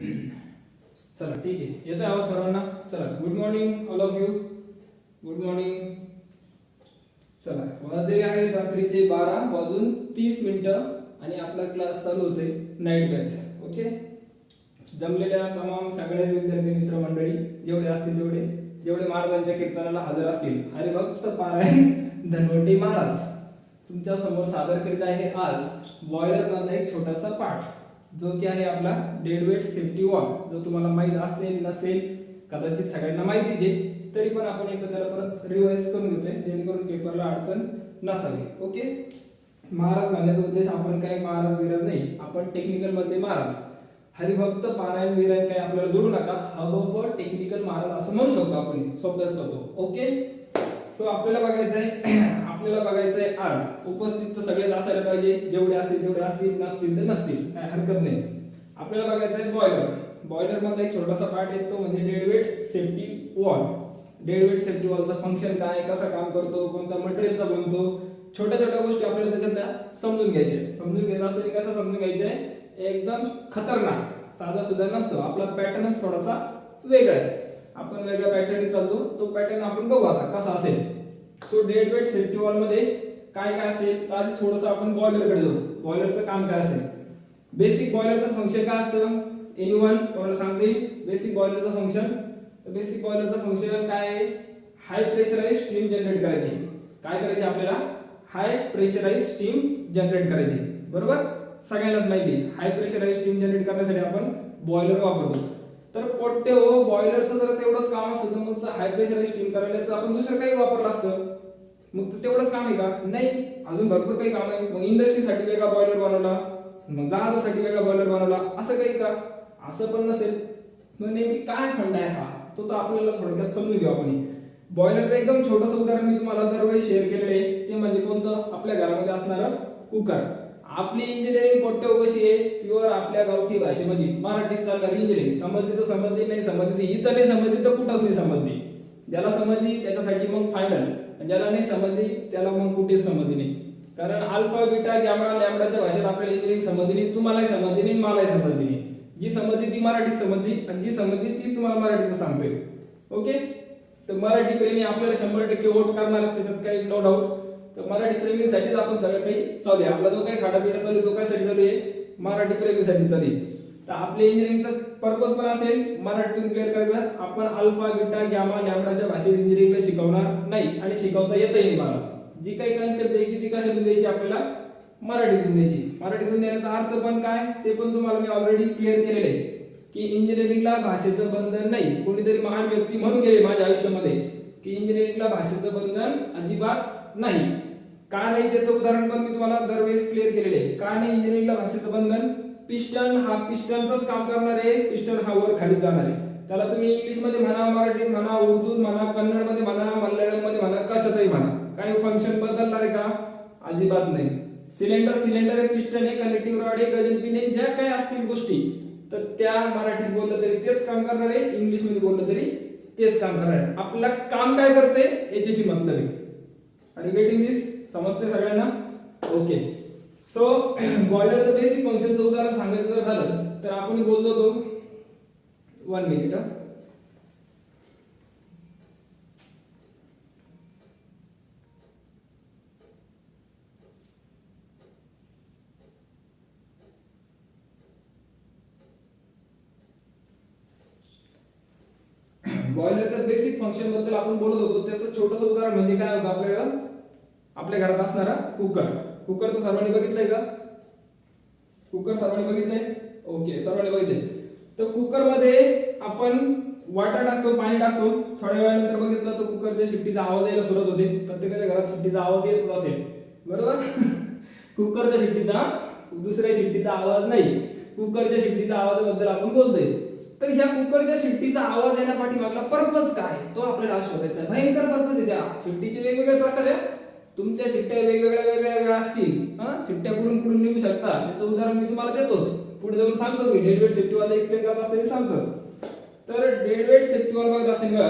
चला ठीक आहे, येतोय आवाज सर्वांना. चला, good morning all of you. Good morning. चला, वाजले आहेत रात्रीचे 12:30 आणि आपला क्लास चालू होते नाईट बॅच. ओके, जमलेल्या तमाम सगळ्याच विद्यार्थी मित्र मंडळी जेवढे असतील जेवढे महाराजांच्या कीर्तनाला हजर असतील, हरिभक्त पारायण धनवटे महाराज तुमच्या समोर सादर करीत आहे आज बॉयलर मधला एक छोटासा पाठ, जो की आहे आपला डेड वेट सेफ्टी वॉल. जो तुम्हाला माहित असेल नसेल, कदाचित सगळ्यांना माहितीच आहे, तरी पण आपण एकदा त्याला परत रिवाइज करून घेतोय जेणेकरून पेपरला अडचण नसावी. ओके, महाराज म्हणण्याचा उद्देश आपण काही महाराज बिराज नाही, आपण टेक्निकल मध्ये महाराज. हरिभक्त पारायण बिरायण काही आपल्याला जोडू नका, हब टेक्निकल महाराज असं म्हणू शकतो आपण सोप्यात सोपं. ओके, सो आपल्याला बघायचंय आज उपस्थित तर सगळेच असायला पाहिजे, जेवढे असतील तेवढे असतील, नसतील तर नसतील, काय हरकत नाही. आपल्याला बघायचंय बॉयलर मधला एक छोटासा पार्ट येतो म्हणजे dead weight safety wall. Dead weight safety वॉलचा फंक्शन काय, कसा काम करतो, कोणत्या मटेरियलचा बनतो, छोट्या छोट्या गोष्टी आपल्याला त्याच्यातल्या समजून घ्यायचं असतं. कसं समजून घ्यायचंय, एकदम खतरनाक, साधा सुद्धा नसतो. आपला पॅटर्नच थोडासा वेगळा आहे, आपण वेगळ्या पॅटर्नने चालतो. तो पॅटर्न आपण बघू आता कसा असेल. So dead weight safety wall मध्ये काय काय असेल, तर आधी थोडंसं आपण बॉयलर कडे जाऊ. बॉयलरचं काम काय असेल, बेसिक बॉयलरचं फंक्शन काय असतं, एनीवन कोणाला सांगता येईल? बेसिक बॉयलरचं फंक्शन काय आहे, हाय प्रेशराइज स्टीम जनरेट करायची. काय करायची आपल्याला, हाय प्रेशराइज स्टीम जनरेट करायची. बरोबर, सगळ्यांनाच माहिती आहे हाय प्रेशराइज स्टीम जनरेट करण्यासाठी आपण बॉयलर वापरतो. तर पोट्टे हो, बॉयलरचं जर तेवढंच काम असतं तर मग हाय प्रेशराइज स्टीम करायला तर आपण दुसरं काही वापरलं असतं. मग तेवढंच काम आहे का? नाही, अजून भरपूर काही काम आहे. मग इंडस्ट्रीसाठी वेगळा बॉयलर बनवला, मग जहाजासाठी वेगळा बॉयलर बनवला, असं काही का? असं पण नसेल. मग नेमकी काय फंड आहे हा, तो तर आपल्याला थोडक्यात समजून घेऊ आपण. बॉयलरचं एकदम छोटंसं उदाहरण मी तुम्हाला दरवेळेस शेअर केलेलं आहे, ते म्हणजे कोणतं, आपल्या घरामध्ये असणारं कुकर. आपली इंजिनिअरिंग पोट्टे कशी आहे, प्युअर आपल्या गावठी भाषेमध्ये मराठीत चालणारी इंजिनिअरिंग. समजली तर समजली, नाही समजली इथं नाही समजली तर कुठंच नाही समजली. ज्याला समजली त्याच्यासाठी मग फायनल, ज्याला नाही समजली त्याला मग कुठेच समजली नाही. कारण अल्फा बीटा गॅमा लॅम्डाच्या भाषेत आपल्याला इंजिनिअरिंग समजली नाही, तुम्हालाही समजली नाही, मलाही समजली नाही. जी समजली ती मराठीत समजली, आणि जी समजली तीच तुम्हाला मराठीत सांगतोय. ओके, तर मराठी प्रेमी आपल्याला 100% वोट करणार, त्याच्यात काही नो डाऊट. तर मराठी प्रेमींसाठीच आपण सगळं काही चालू आहे. आपला जो काही खाटापिटा चालू आहे तो कशासाठी चालू आहे, मराठी प्रेमीसाठी चालू आहे. तर आपल्या इंजिनिअरिंगचा पर्पज पण असेल मराठीतून क्लिअर करायचं. आपण अल्फा बीटा गॅमा लॅम्डाच्या भाषेत इंजिनिअरिंगला शिकवणार नाही, आणि शिकवता येतही मला. जी काही कन्सेप्ट द्यायची ती कशातून द्यायची, आपल्याला मराठीतून द्यायची. मराठीतून देण्याचा अर्थ पण काय ते पण तुम्हाला मी ऑलरेडी क्लिअर केलेलं आहे, की इंजिनिअरिंगला भाषेचं बंधन नाही. कोणीतरी महान व्यक्ती म्हणून गेले माझ्या आयुष्यामध्ये की इंजिनिअरिंगला भाषेचं बंधन अजिबात नाही. का नाही त्याचं उदाहरण पण मी तुम्हाला दरवेळेस क्लिअर केलेले आहे. का नाही इंजिनिअरिंगला भाषेचं बंधन, पिस्टन हा पिस्टनचंच काम करणार आहे, पिस्टन हा वर खाली जाणार आहे. त्याला तुम्ही इंग्लिश मध्ये म्हणा, मराठीत म्हणा, उर्दूत म्हणा, कन्नड मध्ये म्हणा, मल्याळम मध्ये म्हणा, कशातही म्हणा, काही फंक्शन बदलणार आहे का? अजिबात नाही. सिलेंडर आहे, पिस्टन आहे, कनेक्टिव्ह रॉड आहे, गजन पिन आहे, ज्या काही असतील गोष्टी तर त्या मराठीत बोललं तरी तेच काम करणार आहे, इंग्लिश मध्ये बोललं तरी तेच काम करणार आहे. आपलं काम काय करते याच्याशी मतलब आहे. आर यू गेटिंग दिस? समजते सगळ्यांना? ओके, सो बॉयलरचं बेसिक फंक्शनचं उदाहरण सांगायचं जर झालं तर आपण बोललो होतो, 1 मिनिट. बॉयलरच्या बेसिक फंक्शन बद्दल आपण बोलत होतो. त्याचं छोटंसं उदाहरण म्हणजे काय होतं, आपल्या घरात असणारा कुकर. कुकर तर सर्वांनी बघितलंय का? कुकर सर्वांनी बघितलंय? ओके, सर्वांनी बघितलंय. तर कुकर मध्ये आपण वाटर टाकतो, पाणी टाकतो. थोड्या वेळानंतर बघितलं तर कुकरच्या शिट्टीचा आवाज यायला सुरुवात होते. प्रत्येकाच्या घरात शिट्टीचा आवाज येतच असेल, बरोबर? कुकरच्या शिट्टीचा, दुसऱ्या शिट्टीचा आवाज नाही, कुकरच्या शिट्टीचा आवाजाबद्दल आपण बोलतोय. तर ह्या कुकरच्या शिट्टीचा आवाज येण्यापाठीमागला पर्पज काय, तो आपल्याला शोधायचा आहे. भयंकर पर्पज आहे त्या शिट्टीचे. वेगवेगळे प्रकार आहेत, तुमच्या शिट्ट्या वेगवेगळ्या असतील. शिट्ट्या कुठून निघू शकतात याचं उदाहरण मी तुम्हाला देतोच, पुढे जाऊन सांगतो. मी dead weight safety wall explain करत असताना सांगतो. तर डेड वेट सेफ्टी वॉल बघत असताना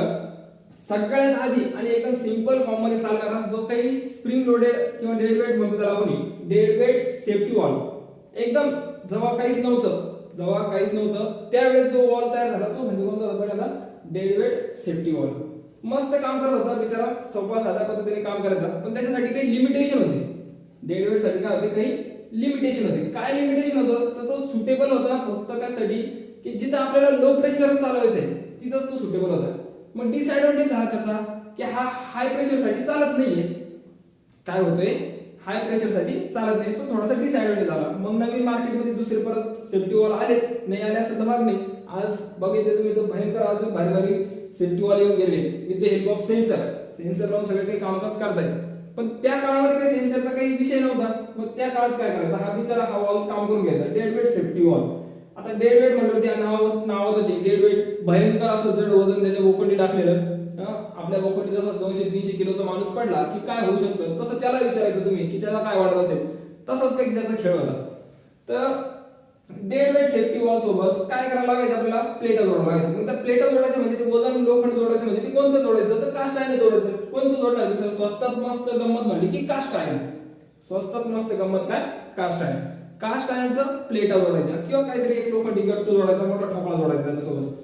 सगळ्यात आधी आणि एकदम सिंपल फॉर्म मध्ये चालणारा जो काही स्प्रिंग लोडेड किंवा डेड वेट म्हणतो त्याला आपण, डेड वेट सेफ्टी वॉल. एकदम जेव्हा काहीच नव्हतं जेव्हा काहीच नव्हतं त्यावेळेस जो वॉल तयार झाला तो म्हणजे कोणता होता पहिल्यांदा डेड वेट सेफ्टी वॉल. मस्त काम करत होता बिचारा, सोपा साध्या पद्धतीने काम करायचा, पण त्याच्यासाठी काही लिमिटेशन होते. डेड वेट साठी काय होते, काही लिमिटेशन होते. काय लिमिटेशन होतं तर तो सुटेबल होता फक्त त्यासाठी की जिथं आपल्याला लो प्रेशर चालवायचंय तिथंच तो सुटेबल होता. मग डिसएडव्हान्टेज झाला त्याचा की हा हाय प्रेशर साठी चालत नाहीये. काय होतोय, हाय प्रेशर साठी चालत नाही, तो थोडासा डिसएडव्हान्टेज झाला. मग नवीन मार्केटमध्ये दुसरे परत सेफ्टी वॉल आलेच, नाही आले असं तर भाग नाही. आज बघितले तुम्ही तो भयंकर अजून भारी भारी सेफ्टी वॉल येऊन गेले with the help of sensor लावून सगळे काही कामकाज करतायत. पण त्या काळामध्ये काही सेन्सरचा काही विषय नव्हता. मग त्या काळात काय करायचा, हा बिचारा हा वॉल काम करून घ्यायचा, डेड वेट सेफ्टी वॉल. आता डेड वेट म्हणलं त्या नावातच डेड वेट, भयंकर असं जड वजन त्याच्या बोकंडी टाकलेलं. आपल्या बोकंडी जसं 200-300 किलोचा माणूस पडला की काय होऊ शकतं तसं त्याला विचारायचं तुम्ही की त्याला काय वाटत असेल. तसंच काही त्याचा खेळ होता. तर डेड वेट सेफ्टी वॉल सोबत काय करायला लागायचं, आपल्याला प्लेटा जोडायला लागायचं. मग त्या प्लेटा जोडायचं म्हणजे ते वजन लोखंड जोडायचं म्हणजे ते कोणतं जोडायचं, तर कास्ट आयर्न जोडायचं. कोणतं जोडणार, स्वस्तात मस्त गंमत म्हणली की कास्ट आयर्न. स्वस्तात मस्त गंमत काय, कास्ट आयर्न. कास्ट आयर्नचं प्लेटा जोडायच्या किंवा काहीतरी एक लोखंडी गट्टू जोडायचा, मोठा ठोकळा जोडायचा त्याच्यासोबत.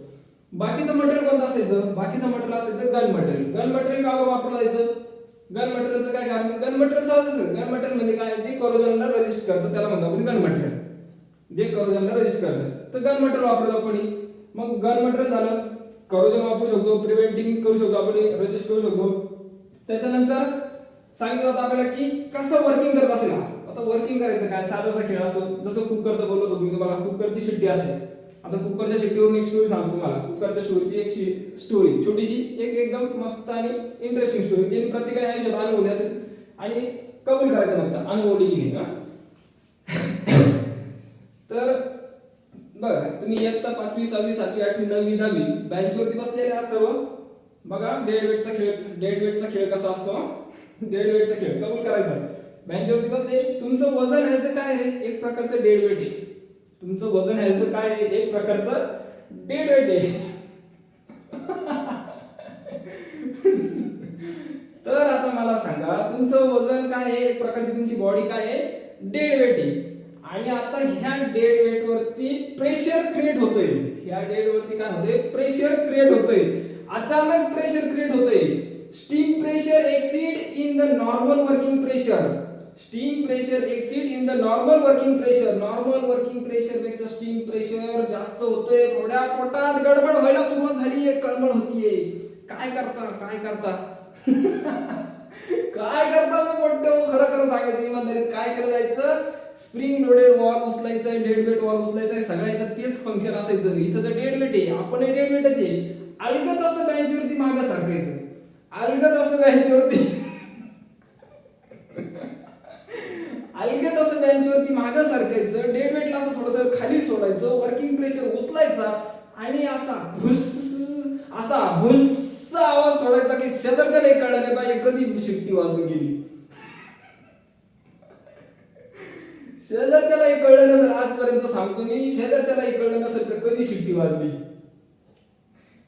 बाकीचं मटेरियल कोणतं असायचं, बाकीचं मटेरियल असायचं गन मटेरियल. गन मटेरियल का वापरलं जायचं, गन मटेरियलचं काय कारण, गन मटेरियल सहज असेल. गन मटेरियल म्हणजे काय, जे करोजनला रेजिस्ट करतं त्याला म्हणतो आपण गन मटेरियल. जे करोजनला रेजिस्ट करतात तर गन मटेरियल वापरतो आपण. मग गन मटेरियल झालं, करोजन वापरू शकतो, प्रिव्हेंटिंग करू शकतो आपण, रेजिस्ट करू शकतो. त्याच्यानंतर सांगितलं होतं आपल्याला की कसं वर्किंग करत असेल. आता वर्किंग करायचं काय, साधाचा खेळ असतो. जसं कुकरचं बोललो होतो मी तुम्हाला, कुकरची शिट्टी असते. आता कुकरच्या शिट्टीवरून एक स्टोरी सांगतो तुम्हाला. कुकरच्या स्टोरीची एक स्टोरी छोटीशी, एकदम मस्त आणि इंटरेस्टिंग स्टोरी, जी प्रत्येकाने आयुष्यात अनुभवली असेल आणि कबूल करायचं नव्हतं, अनुभवली की नाही. तर बघा तुम्ही इयत्ता 5वी 6वी 7वी 8वी 9वी 10वी बेंचवरती बसलेले आहात सर्व. बघा डेड वेटचा खेळ कसा असतो. डेड वेटचा खेळ कबूल करायचा. बेंचवरती बसले, तुमचं वजन ह्याचं काय रे, एक प्रकारचं डेड वेट आहे. तुमचं वजन ह्याचं काय आहे, एक प्रकारचं डेड वेट आहे. तर आता मला सांगा, तुमचं वजन काय आहे, एक प्रकारची तुमची बॉडी काय आहे, डेड वेट आहे. आणि आता ह्या डेड वेट वरती प्रेशर क्रिएट होतोय. ह्या डेड वरती काय होतंय, प्रेशर क्रिएट होतोय. अचानक प्रेशर क्रिएट होतोय. Steam pressure exceed in the normal working pressure. Steam pressure exceed in the normal working pressure. Normal working pressure पेक्षा स्टीम प्रेशर जास्त होतोय. थोड्या पोटात गडबड व्हायला सुरुवात झालीये, कळमळ होतीये. काय करता काय करता काय करता मग मोठं खरं सांगायचं इमानदारीत काय केलं जायचं, स्प्रिंग लोडेड वॉल उचलायचंय, डेड वेट वॉल उचलायचंय, सगळ्याचं तेच फंक्शन असायचं. इथं तर डेड वेट आहे, आपण डेड वेटच आहे. अलगद असं बेंचवरती मागं सारखायचं, अलगद असं बेंचवरती अलगद असं बेंचवरती मागं सारखायचं. डेड वेटला असं थोडंसं खाली सोडायचं, वर्किंग प्रेशर उचलायचा आणि असा भुस आवाज सोडायचा की शेजारच्या नाही कळलं नाही पाहिजे कधी शिट्टी वाजून गेली. शेजारच्यालाही कळलं नसेल, आजपर्यंत सांगतो मी, शेजारच्यालाही कळलं नसेल तर कधी शिट्टी वाजली.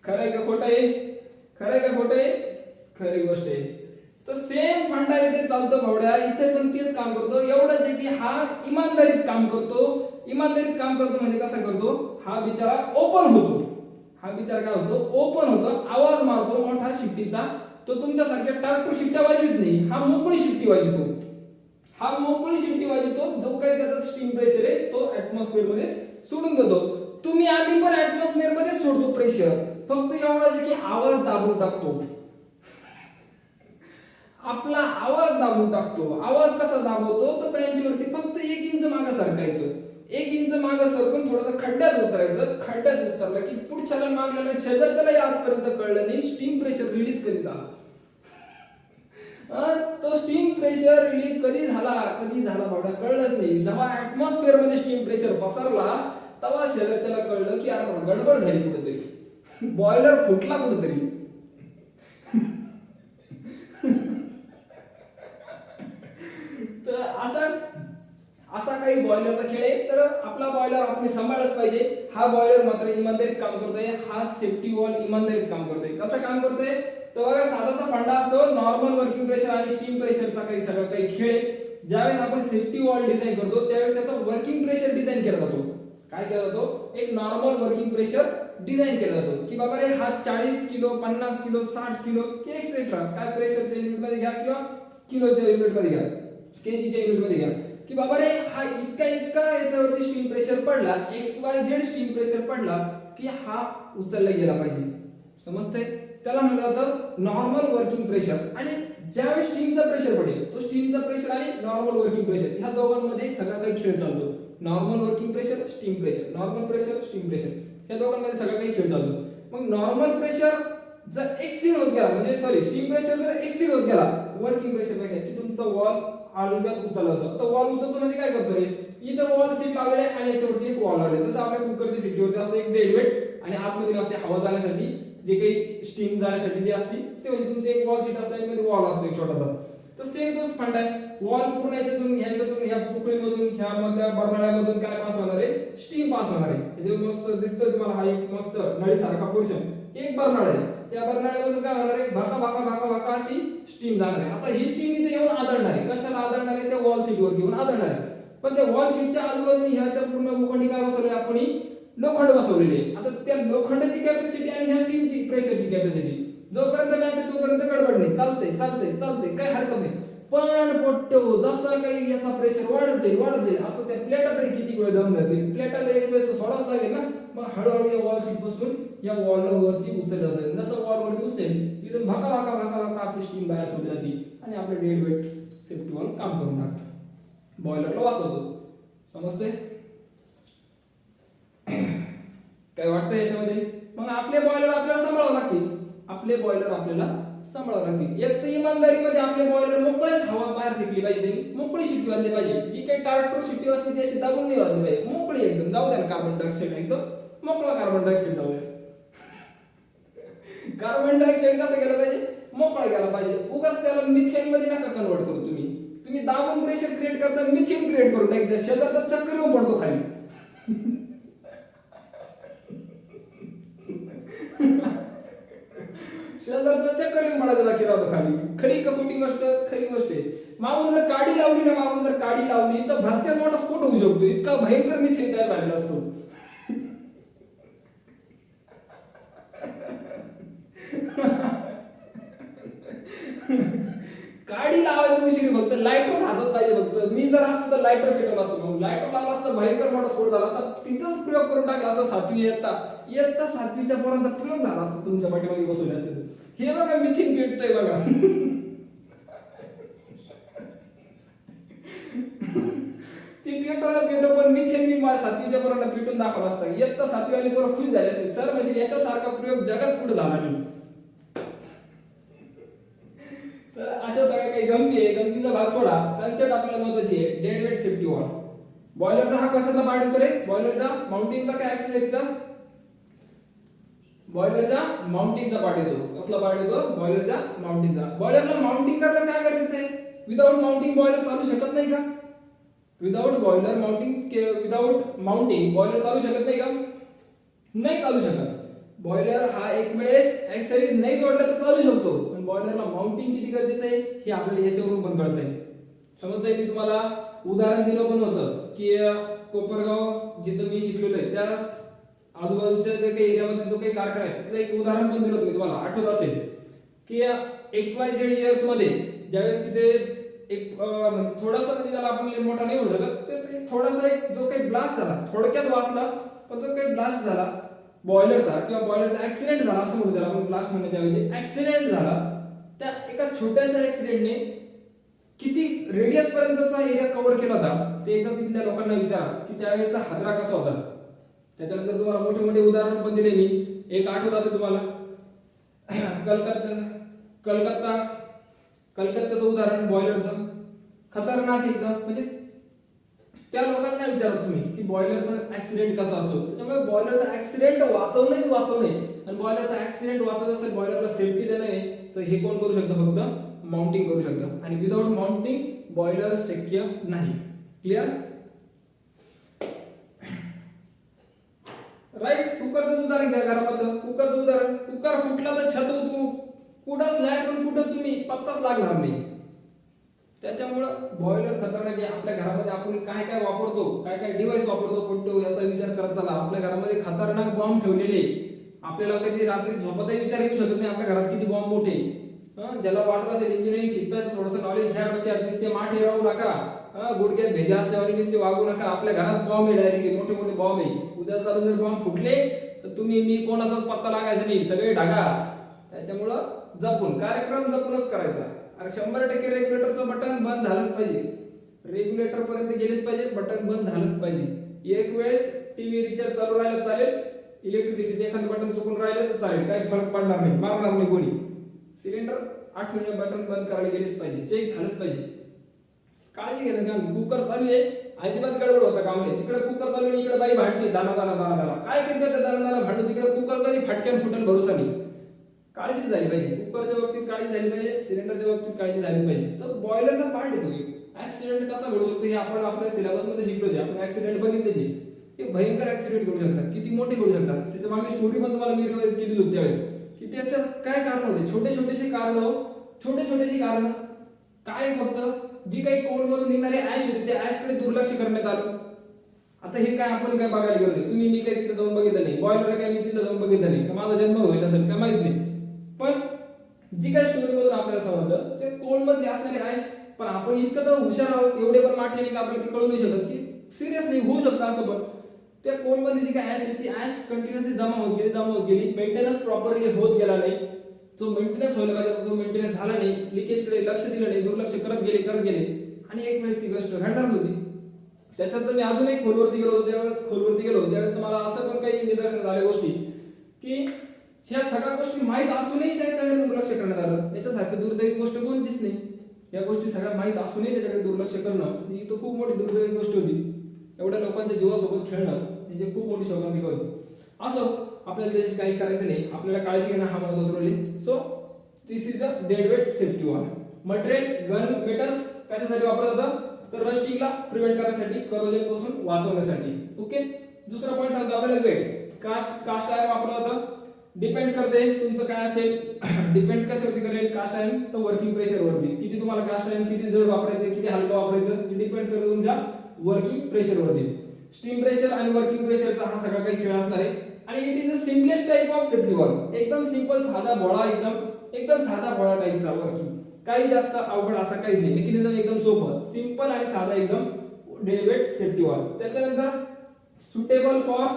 खरंय का खोटं आहे, खरंय का खोटं आहे, खरी गोष्ट आहे. तर सेम फंडा इथे चालतो भावड्या, इथे पण तेच काम करतो. एवढंच आहे की हा इमानदारीत काम करतो. इमानदारीत काम करतो म्हणजे कसा करतो, हा बिचारा ओपन होतो. हा बिचारा काय होतो, ओपन होतो, आवाज मारतो मोठा शिट्टीचा. तो तुमच्यासारख्या टारटू शिट्ट्या वाजवित नाही, हा मोकळी शिट्टी वाजवतो. हा मोकळी शिट्टी वाजवतो. जो काही त्याचा स्टीम प्रेशर आहे तो ऍटमॉस्फिअर मध्ये सोडून देतो. तुम्ही आम्ही पण ऍटमॉस्फिअर मध्ये सोडतो प्रेशर, फक्त एवढंच आहे की आवाज दाबून टाकतो. आपला आवाज दाबून टाकतो. आवाज कसा दाबवतो, तर बेंचवरती फक्त 1 इंच मागं सरकायचं. 1 इंच मागं सरकून थोडंसं खड्ड्यात उतरायचं. खड्ड्यात उतरलं की पुढच्याला मागल्याला शेजारच्यालाही आजपर्यंत कळलं नाही स्टीम प्रेशर रिलीज कधी झाला. तो स्टीम प्रेशर रिलीज कधी झाला भावडा कळलंच नाही. जेव्हा ऍटमॉस्फिअर मध्ये स्टीम प्रेशर पसरला तेव्हा शेजारच्याला कळलं की अरे गडबड झाली कुठेतरी, बॉयलर फुटला कुठेतरी. तर असा काही बॉयलरचा खेळ आहे. तर आपला बॉयलर आपण सांभाळच पाहिजे. हा बॉयलर मात्र इमानदारीत काम करतोय. हा सेफ्टी वॉल इमानदारीत काम करतोय. कसं काम करतोय तर बघा, साधाचा फंडा असतो नॉर्मल वर्किंग प्रेशर आणि स्टीम प्रेशरचा काही सगळं काही खेळ. ज्यावेळेस आपण सेफ्टी वॉल डिझाईन करतो त्यावेळेस त्याचा वर्किंग प्रेशर डिझाईन केला जातो. काय काय केला जातो, एक नॉर्मल वर्किंग प्रेशर डिझाइन केला जातो की बाबा रे हा 40 किलो 50 किलो 60 किलो एक्सेट्रा काय प्रेशरच्या युनिट मध्ये घ्या किंवा किलोच्या युनिट मध्ये घ्या, केजीच्या युनिट मध्ये घ्या की बाबा रे हा इतका इतका याच्यावरती स्टीम प्रेशर पडला, XYZ स्टीम प्रेशर पडला की हा उचलला गेला पाहिजे. समजतंय? त्याला म्हणलं जातं नॉर्मल वर्किंग प्रेशर. आणि ज्यावेळेस स्टीमचा प्रेशर पडेल, तो स्टीमचा प्रेशर आणि नॉर्मल वर्किंग प्रेशर ह्या दोघांमध्ये सगळा काही खेळ चालतो. Normal working pressure, steam pressure, normal pressure, steam pressure, या दोघांमध्ये सगळा काही खेळ चालतो. मग नॉर्मल प्रेशर जर एक्सीड होत गेला, म्हणजे सॉरी स्टीम प्रेशर जर एक्सीड होत गेला वर्किंग प्रेशर पेक्षा, की तुमचा वॉल अलगद उचलला जातो. आता वॉल उचलतो म्हणजे काय करतो रे, इथं वॉल सीट लावलेले आहे आणि याच्यावरती एक वॉल लावले, जसं आपल्या कुकरच्या सीटीवरती असतं एक डेड वेट आणि आतमध्ये असते हवा जाण्यासाठी, जे काही स्टीम जाण्यासाठी जे असते ते म्हणजे तुमचे एक वॉल सीट असते आणि मध्ये वॉल असतो एक छोटासा. तर सेम तोच फंड आहे. वॉल पूर्ण ह्याच्यातून ह्या पोकळीमधून ह्या मधल्या बर्नळ्यामधून काय पास होणार आहे, स्टीम पास होणार आहे. जे मस्त दिसतं तुम्हाला हा एक मस्त नळीसारखा पोर्शन एक बर्नळ आहे. या बर्नळ्यामधून काय होणार आहे, भाका भाका भाका भाका अशी स्टीम जाणार आहे. आता ही स्टीम इथे येऊन आदळणार आहे. कशाला आदळणार आहे, त्या वॉल सीटवर येऊन आदळणार आहे. पण त्या वॉल सीटच्या आजूबाजूने ह्याच्या पूर्ण भूखंडी काय बसवले आपण, लोखंड बसवलेले. आता त्या लोखंडाची कॅपॅसिटी आणि ह्या स्टीमची प्रेशरची कॅपॅसिटी जोपर्यंत मॅच आहे तोपर्यंत गडबड नाही, चालतंय चालतंय चालतंय, काही हरकत नाही. पण पोट्टो जसं काही याचा प्रेशर वाढत जाईल वाढत जाईल, आता त्या प्लेटा तरी किती वेळ दम धरतील, प्लेटाला एक वेळ सोडाच लागेल ना. मग हळूहळू या वॉल सीट पासून या वॉलला वरती उचललं जाईल. जसं वॉल वरती उचलेल इथून भाका भाका भाका भाका आपली स्टीम बाहेर सोडली जाते आणि आपलं डेड वेट सेफ्टी वॉल काम करून टाकतं, बॉयलरला वाचवतो. समजते? काय वाटतं याच्यामध्ये? मग आपले बॉयलर आपल्याला सांभाळावं लागतील, आपले बॉयलर आपल्याला सांभाळावं लागतील. एक तर इमानदारीमध्ये आपले बॉयलर मोकळेच हवा बाहेर फेकली पाहिजे, त्यांनी मोकळी शिट्टी वाजली पाहिजे. जी काही टारटूर शिट्टी असते ती अशी दाबून नाही वाजली पाहिजे, मोकळी एकदम जाऊ द्या ना. कार्बन डायऑक्साईड एकदम मोकळा कार्बन डायऑक्साईड जाऊ द्या. कार्बन डायऑक्साईड कसं गेलं पाहिजे, मोकळा गेला पाहिजे. उगाच त्याला मिथेन मध्ये नका कन्वर्ट करू तुम्ही. तुम्ही दाबून प्रेशर क्रिएट करता, मिथेन क्रिएट करून टाकता, शेजारचा चक्कर येऊन पडतो खाली. शेजारचा चक्कर येऊन पडायचं बाकी राहतो खाली. खरी कपोटी गोष्ट, खरी गोष्ट आहे. मागून जर काडी लावली ना, मागून जर काडी लावली तर भरत्यात मोठा स्फोट होऊ शकतो. इतका भयंकर मिथेन तयार झालेला असतो. काडी लावायची उशीर, फक्त लायटर हातात पाहिजे. फक्त मी जर असतो तर लायटर पेटवला असतो, लायटर लावला असता भयंकर मोठा स्फोट झाला असता. तिथंच प्रयोग करून टाकला असता. 7वी इयत्ता 7वीच्या पोरांचा प्रयोग झाला असता, तुमच्या पाठीमागे बसवले असते. हे बघा मिथेन पेटतोय बघा. ती पेटो पण मिथेन मी 7वीच्या पोरांना पेटून दाखवला असता. इयत्ता 7वी वाली पोरं खुश झाले असते, सर म्हणजे याच्यासारखा प्रयोग जगात कुठे झाला नाही. तर अशा सगळ्या काही गमती आहे. गमतीचा भाग सोडा, कन्सेप्ट आपल्याला महत्त्वाची आहे. Dead weight safety wall. बॉयलरचा हा कशातला पार्ट येतो रे, बॉयलरचा माउंटिंगचा काय ऍक्सेसरीचा, बॉयलरच्या माउंटिंगचा पार्ट येतो. कसला पार्ट येतो, बॉयलरच्या माउंटिंगचा. बॉयलरला माउंटिंग करणं काय गरजेचं आहे, विदाउट माउंटिंग बॉयलर चालू शकत नाही का? विदाउट माउंटिंग बॉयलर चालू शकत नाही का? नाही चालू शकत. बॉयलर हा एक वेळेस ऍक्सेसरीज नाही जोडला तर चालू शकतो, पण बॉयलरला माउंटिंग किती गरजेचं आहे हे आपल्याला याच्यावरून पण कळतंय. समजतंय? मी तुम्हाला उदाहरण दिलं पण होतं की कोपरगाव जिथं मी शिकलेलो आहे त्या आजूबाजूच्या जे काही एरियामध्ये जो काही कारखाना आहे तिथलं एक उदाहरण पण दिलं होतं. तुम्हाला आठवत असेल की XYZ इयर्स मध्ये ज्यावेळेस तिथे एक थोडासा कधी त्याला आपण मोठा नाही होऊ शकत, ते थोडासा एक जो काही ब्लास्ट झाला, थोडक्यात वाचला पण तो काही ब्लास्ट झाला बॉयलरचा, किंवा बॉयलरचा ऍक्सिडेंट झाला असं म्हणू त्याला आपण. ब्लास्ट म्हणण्याच्या ऐवजी ऍक्सिडेंट झाला. त्या एका छोट्याशा ऍक्सिडेंटने किती रेडियस पर्यंतचा एरिया कव्हर केला होता ते एकदा तिथल्या लोकांना विचारा की त्यावेळेचा हादरा कसा होता. त्याच्यानंतर तुम्हाला मोठे मोठे उदाहरण पण दिले मी. एक आठवत असेल तुम्हाला कलकत्ताचं उदाहरण बॉयलरचं, खतरनाक एकदम. म्हणजे त्या लोकांना विचारा तुम्ही की बॉयलरचा ऍक्सिडेंट कसा असतो. त्याच्यामुळे बॉयलरचा ऍक्सिडेंट वाचवणे आणि बॉयलरचा ऍक्सिडेंट वाचवत असेल, बॉयलरला सेफ्टी देणे, तर हे कोण करू शकतं, फक्त माउंटिंग करू शकतं. आणि विदाउट माउंटिंग बॉयलर शक्य नाही. क्लिअर? राईट. कुकरचं उदाहरण घ्या घरामधलं. कुकरचं उदाहरण, कुकर फुटला तर छत कुठं स्लॅब पण कुठं तुम्ही पत्ताच लागणार नाही. त्याच्यामुळं बॉयलर खतरनाक आहे. आपल्या घरामध्ये आपण काय काय वापरतो, काय काय डिव्हाइस वापरतो कोणतो याचा विचार करत चला. आपल्या घरामध्ये खतरनाक बॉम्ब ठेवलेले, आपल्याला कधी रात्री झोपतही विचार येऊ शकत नाही आपल्या घरात किती बॉम्ब मोठे. ज्याला वाटत असेल इंजिनिअरिंग शिकताय तर थोडंसं नॉलेज घ्या डोक्यात, नुसते माठी राहू नका, गुडघ्यात भेजा असल्यावर नुसते वागू नका. आपल्या घरात बॉम्ब आहे, डायरेक्टली मोठे मोठे बॉम्ब आहे. उद्या चालून जर बॉम्ब फुटले तर तुम्ही मी कोणाचाच पत्ता लागायचा नाही, सगळे ढगा. त्याच्यामुळं जपून कार्यक्रम जपूनच करायचा. अरे 100% रेग्युलेटरचं बटन बंद झालंच पाहिजे, रेग्युलेटर पर्यंत गेलेच पाहिजे, बटन बंद झालंच पाहिजे. एक वेळेस टीव्ही रिचार्ज चालू राहिला चालेल, इलेक्ट्रिसिटीचं एखादं बटन चुकून राहिलं तर चालेल, काही फरक पडणार नाही, मारणार नाही कोणी. सिलेंडर आठवणे बटन बंद करायला गेलेच पाहिजे, चेक झालंच पाहिजे. काळजी घेणं काम. कुकर चालू आहे, अजिबात गडबड होता काम नाही. तिकडे कुकर चालू आहे, इकडे बाई भांडते दाना दाना दाना दाना. काय करतात ते दाना दाना भांडून, तिकडे कुकर कधी फटक्यान फुटेल भरोसा नाही. काळजी झाली पाहिजे, कुकरच्या बाबतीत काळजी झाली पाहिजे, सिलेंडरच्या बाबतीत काळजी झाली पाहिजे. तर बॉयलरचा पार्ट येतो. ऍक्सिडेंट कसा घडू शकतो हे आपण आपल्या सिलेबसमध्ये शिकलोच आहे. आपण ऍक्सिडेंट बघितले हे भयंकर ऍक्सिडेंट घडू शकतात, किती मोठे घडू शकतात. त्याच्या मागे स्टोरी पण तुम्हाला मी रिवाइज केली होती त्यावेळेस, की त्याच्यात काय कारण होते. छोटे छोटेशी कारण काय, फक्त जी काही कोलमधून निघणारे ऍश होते त्या ऍशकडे दुर्लक्ष करण्यात आलं. आता हे काय आपण काय बघायला गेलो नाही, तुम्ही मी काय तिथे जाऊन बघितलं नाही, बॉयलर काय मी तिथे जाऊन बघितलं नाही, माझा जन्म होईल असेल काय माहित नाही. पण जी काही स्टोरी मधून आपल्याला समजलं ते कोलमध्ये असणारे ऍश. पण आपण इतकं तर हुशार आहोत, एवढे पण माठी नाही का आपल्याला ती कळू नाही शकत की सिरियस नाही होऊ शकतं असं. पण त्या कोलमध्ये जी काही ऍश आहे ती ऍश कंटिन्युअसली जमा होत गेली, मेंटेनन्स प्रॉपरली होत गेला नाही. जो मेंटेनन्स व्हायला पाहिजे तो मेंटेनन्स झाला नाही, लिकेजकडे लक्ष दिलं नाही, दुर्लक्ष करत गेले आणि एक वेळेस ती गोष्ट घडणार होती. त्याच्यात मी अजून एक खोलवरती गेलो त्यावेळेस तुम्हाला असं पण काही निदर्शन झाले गोष्टी की ह्या सगळ्या गोष्टी माहीत असूनही त्याच्याकडे दुर्लक्ष करण्यात आलं. याच्यासारखी दुर्दैवी गोष्ट कोणतीच नाही. या गोष्टी सगळ्या माहीत असूनही त्याच्याकडे दुर्लक्ष करणं ही तर खूप मोठी दुर्दैवी गोष्ट होती. एवढ्या लोकांच्या जीवासोबत खेळणं म्हणजे खूप मोठी शोकांतिका होती. असं आपल्याला त्याची काही करायचं नाही, आपल्याला काळजी घेणं हा महत्त्वाचा रोल आहे. So this is the dead weight safety wall. Material gun metals कशासाठी वापरलं जातं तर रस्टिंगला प्रिव्हेंट करण्यासाठी, करोजन पासून वाचवण्यासाठी. ओके. दुसरा पॉईंट सांगतो आपल्याला वेट. कास्ट आयर्न वापरलं जातं. डिपेंड्स करते तुमचं काय असेल, डिपेंड्स कशावरती करेल कास्ट आयर्न तर वर्किंग प्रेशरवरती. किती तुम्हाला कास्ट आयर्न किती जड वापरायचं, किती हलकं वापरायचं डिपेंड्स करते तुमच्या वर्किंग प्रेशरवरती. स्टीम प्रेशर आणि वर्किंग प्रेशरचा हा सगळा काही खेळ असणार आहे. आणि it is the simplest type of safety wall. एकदम सिंपल साधा भोळा, एकदम साधा भोळा टाइपचा वर्किंग. काही जास्त अवघड असा काहीच नाही, मेकॅनिझम एकदम सोपं, सिंपल आणि साधा एकदम डेड वेट सेफ्टी वॉल. त्याच्यानंतर सुटेबल फॉर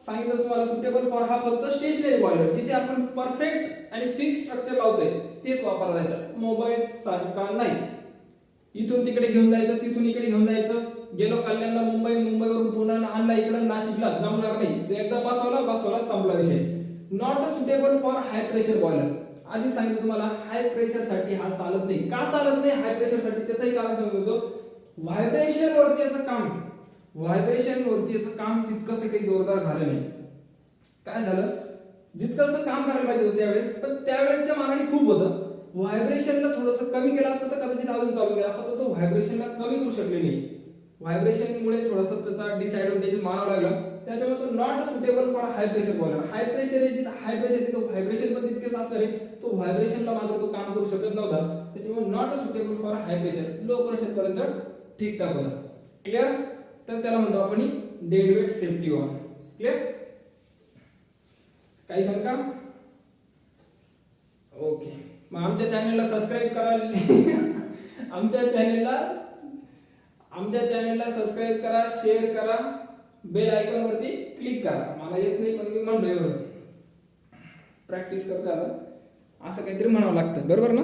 सांगितलं तुम्हाला, सुटेबल फॉर हा फक्त स्टेशनरी बॉयलर, जिथे आपण परफेक्ट आणि फिक्स स्ट्रक्चर लावतोय तेच वापरायचं. मोबाईल सारखा नाही, इथून तिकडे घेऊन जायचं, तिथून इकडे घेऊन जायचं. गेलो कल्याणला मुंबईवरून पुन्हा आणला इकडे नाशिकला, जमणार नाही. एकदा बसवला संपला विषय. Not suitable for high pressure boiler. आधी सांगितलं तुम्हाला हाय प्रेशर साठी हा चालत नाही. का चालत नाही हाय प्रेशर साठी त्याचंही कारण सांगतो. व्हायब्रेशन वरती याचं काम तितकंसं काही जोरदार झालं नाही. काय झालं, जितकंसं काम करायला पाहिजे होतं त्यावेळेस, पण त्यावेळेसच्या मानाने खूप होतं. व्हायब्रेशनला थोडंसं कमी केलं असतं तर कदाचित अजून चालू केलं असतं, पण तो व्हायब्रेशनला कमी करू शकले नाही. व्हायब्रेशनमुळे थोडंसं त्याचा डिसएडव्हान्टेज मानावं लागलं. त्याच्यामुळे तो not suitable for high pressure boiler. High pressure आहे जिथे हाय प्रेशर तिथे व्हायब्रेशन पण तितकेच असणार आहे. तो व्हायब्रेशनला मात्र तो काम करू शकत नव्हता. त्याच्यामुळे not suitable for high pressure. Low pressure पर्यंत ठीकठाक होता. क्लिअर. तर त्याला म्हणतो आपण dead weight safety wall. Clear. काही शंका? ओके. मग आमच्या चॅनलला सबस्क्राईब करा. आमच्या चॅनलला सबस्क्राईब करा, शेअर करा, बेल आयकॉन वरती क्लिक करा. मला येत नाही पण मी म्हणतो एवढं प्रॅक्टिस करतो. असं काहीतरी म्हणावं लागतं, बरोबर ना.